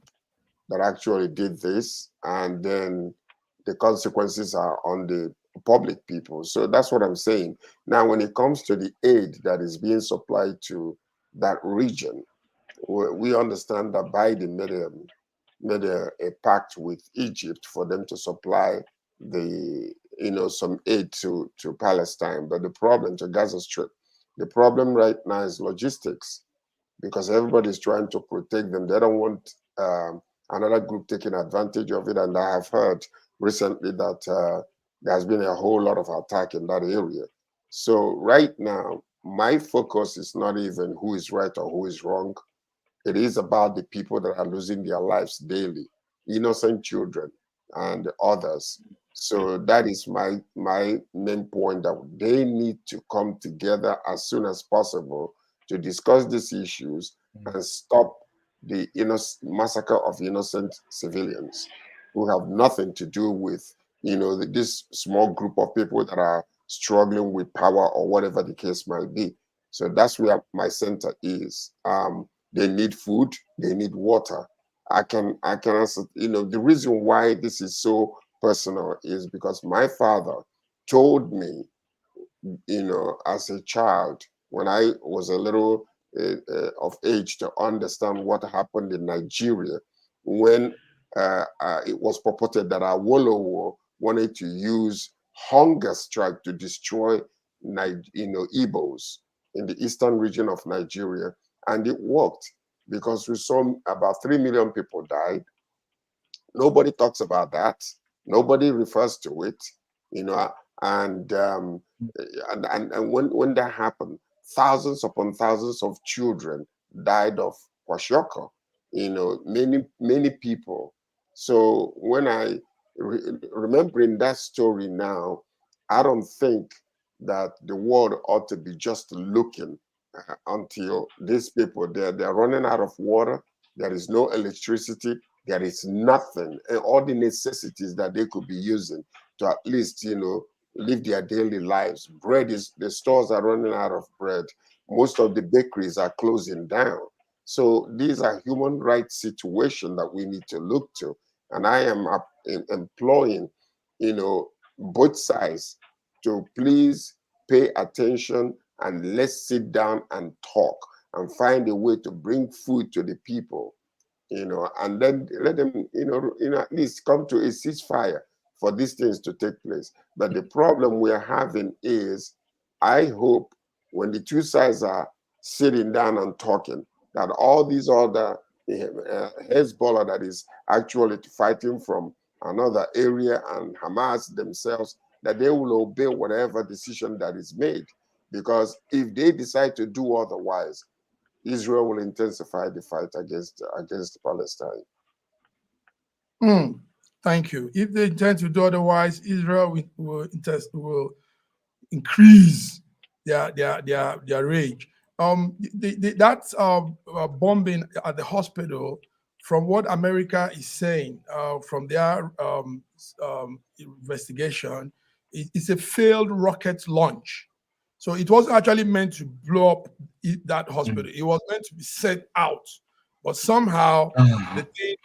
that actually did this, and then the consequences are on the public people. So that's what I'm saying. Now, when it comes to the aid that is being supplied to that region, we understand that Biden made a pact with Egypt for them to supply some aid to Palestine, but the problem to Gaza Strip, the problem right now is logistics, because everybody's trying to protect them. They don't want another group taking advantage of it. And I have heard recently that there's been a whole lot of attack in that area. So right now, my focus is not even who is right or who is wrong. It is about the people that are losing their lives daily, innocent children and others. So that is my main point, that they need to come together as soon as possible to discuss these issues and stop the massacre of innocent civilians who have nothing to do with this small group of people that are struggling with power or whatever the case might be. So that's where my center is. They need food, they need water. I can answer, the reason why this is so personal is because my father told me, as a child, when I was a little of age to understand what happened in Nigeria, when it was purported that Awolowo wanted to use hunger strike to destroy, Igbos in the eastern region of Nigeria, and it worked, because we saw about 3 million people died. Nobody talks about that. Nobody refers to it, and when that happened, thousands upon thousands of children died of kwashiorkor, many people. So when I remembering that story now, I don't think that the world ought to be just looking until these people, they're running out of water, there is no electricity, there is nothing, and all the necessities that they could be using to at least, live their daily lives. The stores are running out of bread. Most of the bakeries are closing down. So these are human rights situations that we need to look to. And I am employing, both sides to please pay attention, and let's sit down and talk and find a way to bring food to the people, and then let them, at least come to a ceasefire for these things to take place. But the problem we are having is, I hope when the two sides are sitting down and talking, that all these other Hezbollah that is actually fighting from another area, and Hamas themselves, that they will obey whatever decision that is made. Because if they decide to do otherwise, Israel will intensify the fight against Palestine. Thank you. If they intend to do otherwise, Israel will increase their rage. That bombing at the hospital, from what America is saying, from their investigation, it's a failed rocket launch. So it wasn't actually meant to blow up that hospital. It was meant to be set out, but somehow the thing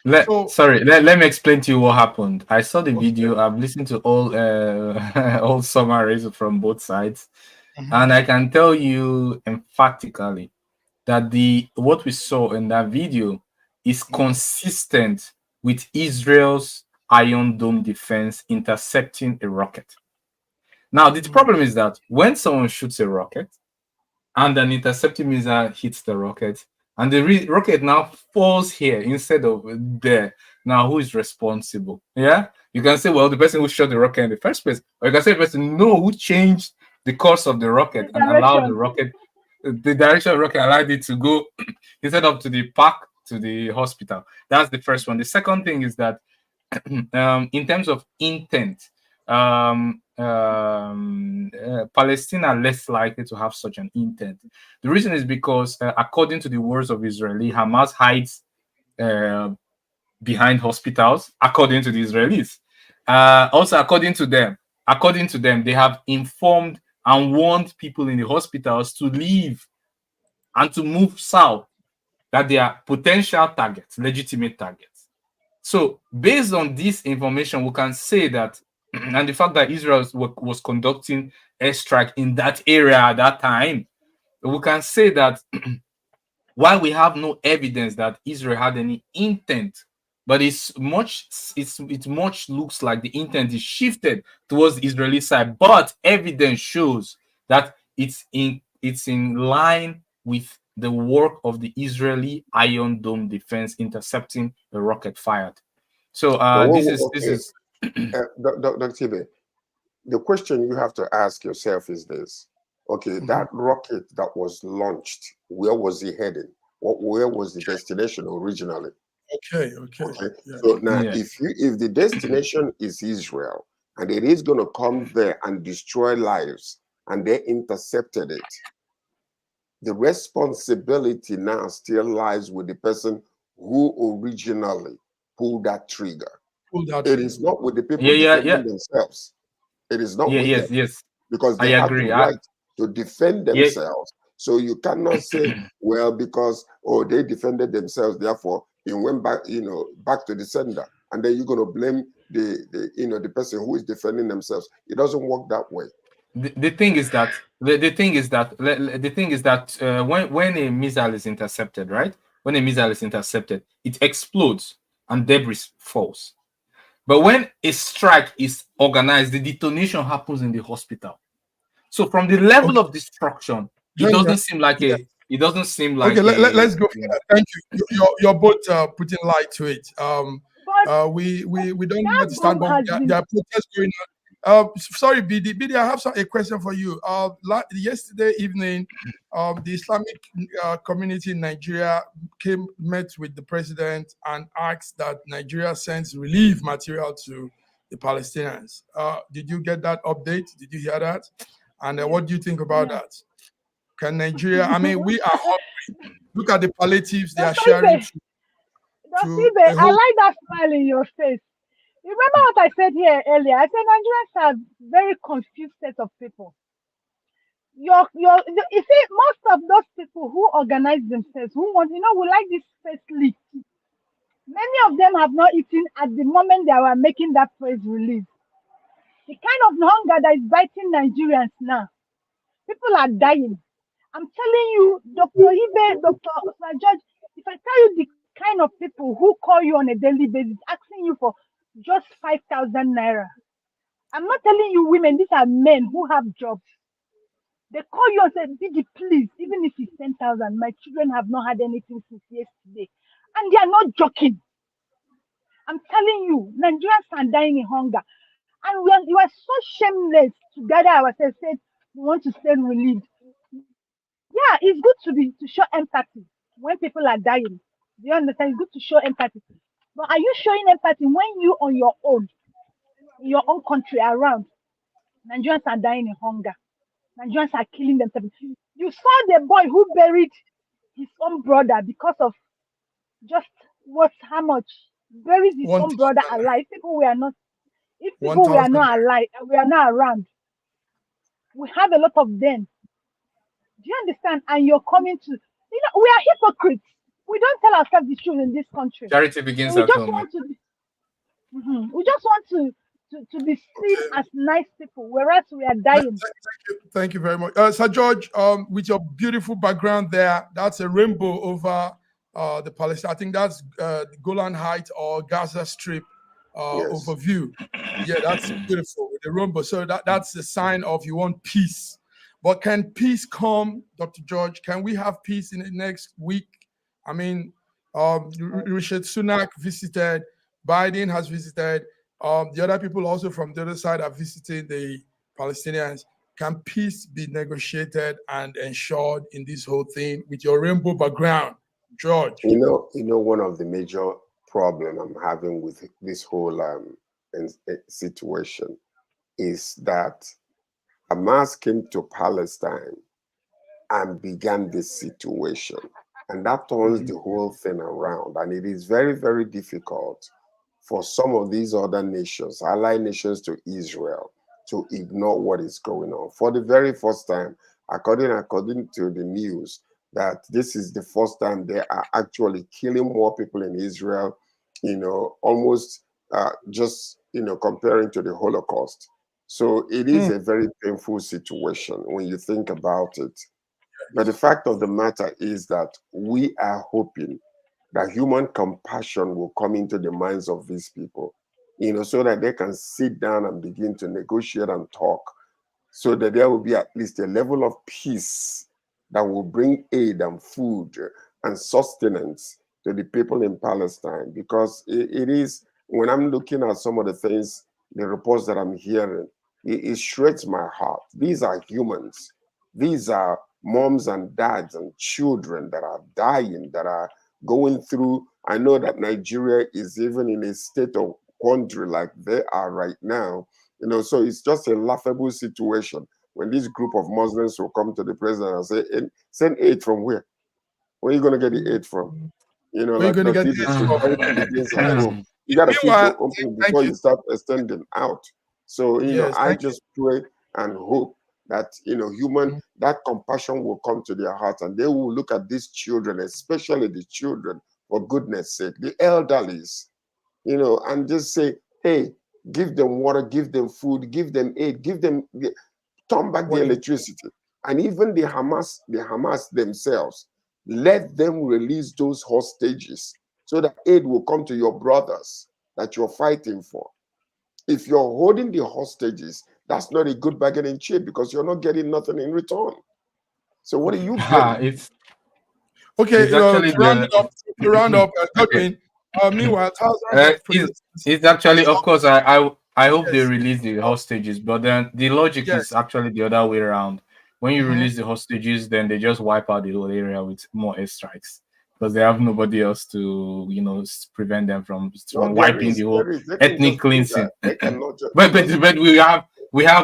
let me explain to you what happened. I saw the video. I've listened to all all summaries from both sides, and I can tell you emphatically that what we saw in that video is consistent with Israel's Iron Dome defense intercepting a rocket. Now, the problem is that when someone shoots a rocket and an intercepting missile hits the rocket and the rocket now falls here instead of there. Now, who is responsible? Yeah, you can say, well, the person who shot the rocket in the first place, or you can say the person, no, who changed the course of the rocket and allowed the rocket, the direction of the rocket allowed it to go instead of to the park, to the hospital. That's the first one. The second thing is that in terms of intent, Palestine are less likely to have such an intent. The reason is because, according to the words of Israeli, Hamas hides behind hospitals, according to the Israelis. Also, according to them, they have informed and warned people in the hospitals to leave and to move south, that they are potential targets, legitimate targets. So, based on this information, we can say that, and the fact that Israel was conducting airstrike in that area at that time, we can say that while we have no evidence that Israel had any intent, but it much looks like the intent is shifted towards the Israeli side. But evidence shows that it's in line with the work of the Israeli Iron Dome defense intercepting the rocket fired. So this is Dr. Tibe, the question you have to ask yourself is this. Okay, that rocket that was launched, where was he heading? Where was the destination originally? Okay. Yeah. So now, if the destination is Israel, and it is going to come there and destroy lives, and they intercepted it, the responsibility now still lies with the person who originally pulled that trigger. It is not with the people defending themselves. It is not with them. Because they have the right to defend themselves. So you cannot say, well, because they defended themselves, therefore it went back, back to the sender, and then you're going to blame the person who is defending themselves. It doesn't work that way. The thing is that when a missile is intercepted, right? When a missile is intercepted, it explodes and debris falls. But when a strike is organized, the detonation happens in the hospital. So from the level of destruction, it doesn't seem like it doesn't seem like okay. Let's go. Thank you. You're both putting light to it. We don't understand, but there are protests going on. Sorry, BD, I have a question for you. Yesterday evening, the Islamic community in Nigeria met with the president and asked that Nigeria sends relief material to the Palestinians. Did you get that update? Did you hear that? And what do you think about that? Can Nigeria? I mean, we are hungry. Look at the palliatives they are sharing. I like that smile in your face. You remember what I said here earlier? I said Nigerians are very confused set of people. You see, most of those people who organize themselves, who want, we like this press leak. Many of them have not eaten at the moment they were making that press release. The kind of hunger that is biting Nigerians now. People are dying. I'm telling you, Dr. Ibe, Dr. George, if I tell you the kind of people who call you on a daily basis, asking you for just 5,000 naira. I'm not telling you women, these are men who have jobs. They call you and say, Didi, please, even if it's 10,000, my children have not had anything since yesterday. And they are not joking. I'm telling you, Nigerians are dying in hunger. And we are so shameless to gather ourselves, say we want to stay relieved. Yeah, it's good to show empathy when people are dying. Do you understand? It's good to show empathy. But are you showing empathy when you on your own, in your own country around? Nigerians are dying in hunger. Nigerians are killing themselves. You saw the boy who buried his own brother because of just how much? Buried his own brother alive. If people were not alive, we are not around. We have a lot of them. Do you understand? And you're coming to, we are hypocrites. We don't tell ourselves the truth in this country. Charity begins at home. We just want to be seen as nice people, whereas we are dying. Thank you very much. Sir George, with your beautiful background there, that's a rainbow over the Palestine. I think that's the Golan Heights or Gaza Strip overview. Yeah, that's beautiful with the rainbow. So that's the sign of you want peace. But can peace come, Dr. George? Can we have peace in the next week, I mean, Richard Sunak visited, Biden has visited, the other people also from the other side are visiting the Palestinians. Can peace be negotiated and ensured in this whole thing with your rainbow background, George? You know, one of the major problem I'm having with this whole situation is that Hamas came to Palestine and began this situation, and that turns the whole thing around. And it is very, very difficult for some of these other nations, allied nations to Israel, to ignore what is going on. For the very first time, according to the news, that this is the first time they are actually killing more people in Israel, you know, almost just, you know, comparing to the Holocaust. So it is a very painful situation when you think about it. But the fact of the matter is that we are hoping that human compassion will come into the minds of these people, you know, so that they can sit down and begin to negotiate and talk, so that there will be at least a level of peace that will bring aid and food and sustenance to the people in Palestine. Because it is, when I'm looking at some of the things, the reports that I'm hearing, it shreds my heart. These are humans. These are moms and dads and children that are dying, that are going through. I know that Nigeria is even in a state of quandary like they are right now. You know, so it's just a laughable situation when this group of Muslims will come to the president and say, send aid from where? Where are you going to get the aid from? You know, Where like are you going to get this this begins at from? home. You got to feed Meanwhile, your own people thank before you. you start extending out. So, you know, Yes, I thank you. just pray and hope that, you know, that compassion will come to their hearts, and they will look at these children, especially the children, for goodness sake, the elderlies, you know, and just say, hey, give them water, give them food, give them aid, turn back the electricity. And even the Hamas themselves, let them release those hostages so that aid will come to your brothers that you're fighting for. If you're holding the hostages, that's not a good bargaining chip, because you're not getting nothing in return. So what are you getting? It's Okay, actually to round up, okay. meanwhile, thousands of It's actually, of course, I hope they Yes. release the hostages, but then the logic Yes. is actually the other way around. When you release the hostages, then they just wipe out the whole area with more airstrikes, because they have nobody else to, you know, prevent them from wiping the whole ethnic cleansing. But we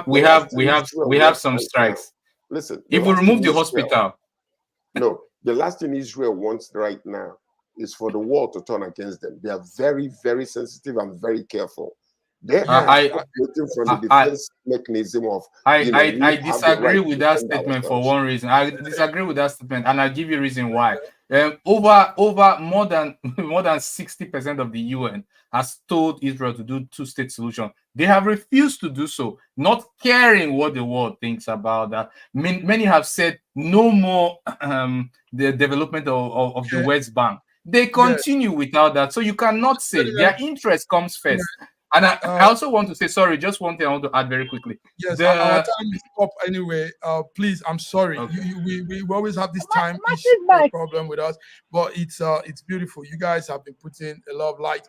have some strikes. Listen, If we remove the hospital, no, the last thing Israel wants right now is for the world to turn against them. They are very, very sensitive and very careful. They are operating from the defense mechanism of, I disagree with that statement for one reason. I disagree with that statement, and I'll give you a reason why. Over more than 60% of the UN has told Israel to do two-state solution. They have refused to do so, not caring what the world thinks about that. Many have said no more the development of the West Bank. They continue without that. So you cannot say their interest comes first. And I also want to say, sorry, just one thing I want to add very quickly. Yes, our time is up anyway. Please, I'm sorry. Okay. We always have this time problem with us, but it's beautiful. You guys have been putting a lot of light.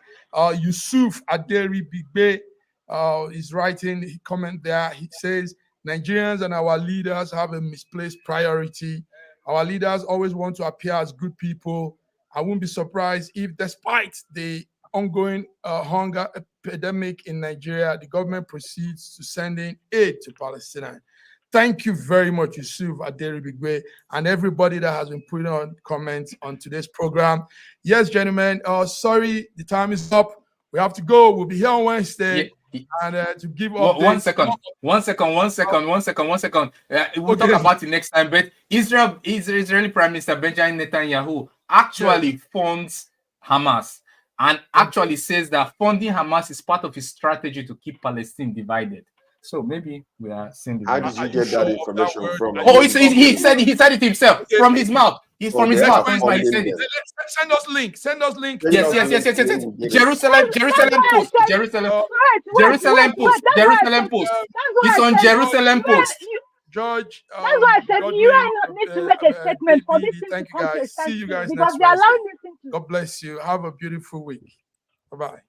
Yusuf Aderi Bigbe is writing a comment there. He says, Nigerians and our leaders have a misplaced priority. Our leaders always want to appear as good people. I wouldn't be surprised if, despite the ongoing hunger epidemic in Nigeria, the government proceeds to sending aid to Palestinians. Thank you very much, Yusuf Aderi Bigwe, and everybody that has been putting on comments on today's program. Yes, gentlemen, sorry, the time is up. We have to go. We'll be here on Wednesday. And to give up one second. We'll talk about it next time. But Israeli Prime Minister Benjamin Netanyahu actually funds Hamas, and actually says that funding Hamas is part of his strategy to keep Palestine divided. So maybe we are seeing. How did you get that information from? Oh, he said it himself from his mouth. He's from his mouth. He said it. Send us link. Yes. Jerusalem Post. Jerusalem Post. It's on Jerusalem Post. George. That's why I said Godwin, UN need to make a statement for this thing thank to you come to a guys. See you standstill guys because next they're Wednesday. allowing this thing to. God bless you. Have a beautiful week. Bye-bye.